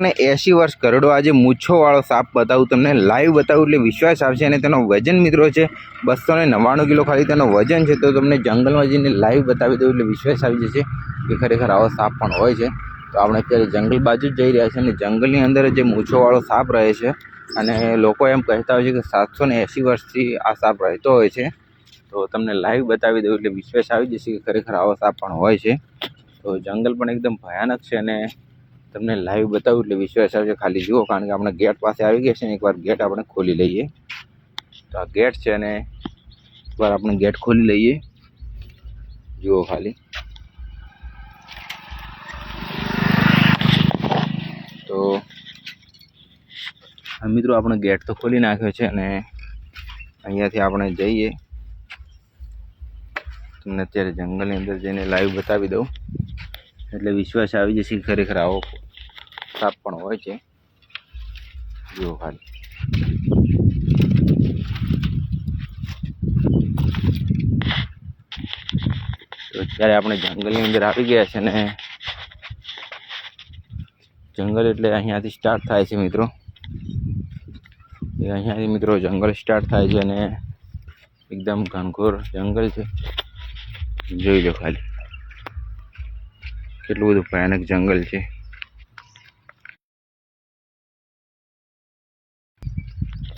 અને 80 વર્ષ કરડો આજે મૂછોવાળો સાપ બતાવું, તમને લાઈવ બતાવું એટલે વિશ્વાસ આવશે. અને તેનો વજન મિત્રો છે 299 કિલો ખાલી તેનો વજન છે. તો તમને જંગલમાં જઈને લાઈવ બતાવી દઉં એટલે વિશ્વાસ આવી જશે કે ખરેખર આવો સાપ પણ હોય છે. તો આપણે અત્યારે જંગલ બાજુ જ જઈ રહ્યા છીએ અને જંગલની અંદર જે મૂછોવાળો સાપ રહે છે અને લોકો એમ કહેતા હોય છે કે 780 વર્ષથી આ સાપ રહેતો હોય છે. તો તમને લાઈવ બતાવી દઉં એટલે વિશ્વાસ આવી જશે કે ખરેખર આવો સાપ પણ હોય છે. તો જંગલ પણ એકદમ ભયાનક છે અને તમને લાઈવ બતાવું એટલે વિશ્વાસ આવશે. ખાલી જુઓ, કારણ કે આપણે ગેટ પાસે આવી ગયા છે ને એકવાર ગેટ આપણે ખોલી લઈએ. તો આ ગેટ છે અને એકવાર આપણે ગેટ ખોલી લઈએ. જુઓ ખાલી, તો મિત્રો આપણે ગેટ તો ખોલી નાખ્યો છે અને અહીંયાથી આપણે જઈએ. તમને અત્યારે જંગલની અંદર જઈને લાઈવ બતાવી દઉં એટલે વિશ્વાસ આવી જશે કે ખરેખર આવો સાપ પણ હોય છે. જુઓ ખાલી, તો અત્યારે આપણે જંગલની અંદર આવી ગયા છે ને જંગલ એટલે અહીંયાથી સ્ટાર્ટ થાય છે મિત્રો. અહીંયાથી મિત્રો જંગલ સ્ટાર્ટ થાય છે અને એકદમ ઘનઘોર જંગલ છે. જોઈ લો ખાલી કેટલું બધું ભયાનક જંગલ છે.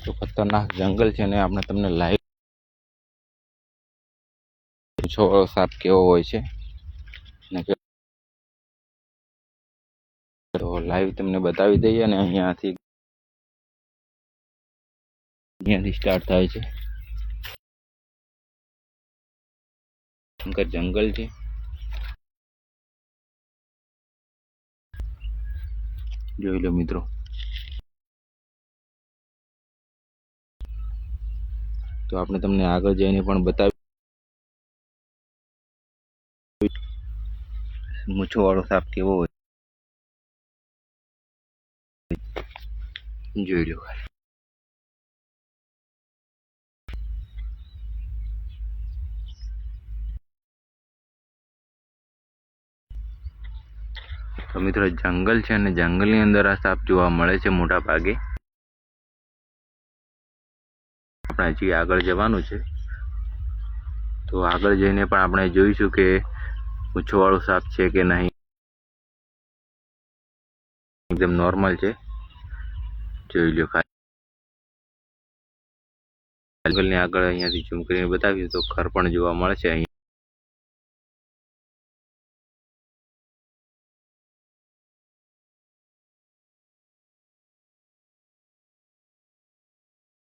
તો ખતરનાક જંગલ છે અને આપણે તમને લાઈવ મૂછોવાળો સાપ કેવો હોય છે ને તો લાઈવ તમને બતાવી દઈએ. અને અહીંયાથી સ્ટાર્ટ થાય છે. જંગલ છે. જોઈ લો મિત્રો, તો આપણે તમને આગળ જઈને પણ બતાવી મૂછોવાળો સાપ કેવો હોય. જોઈ લો ખાલી, તો મિત્રો જંગલ છે અને જંગલની અંદર આ સાપ જોવા મળે છે મોટા ભાગે. આપણે હજી આગળ જવાનું છે, તો આગળ જઈને પણ આપણે જોઈશું કે મૂછોવાળો સાપ છે કે નહીં. એકદમ નોર્મલ છે. જોઈ લો ખાલી, જંગલની આગળ અહીંયાથી ઝૂમ કરીને બતાવ્યું તો ઘર પણ જોવા મળે છે. અહીં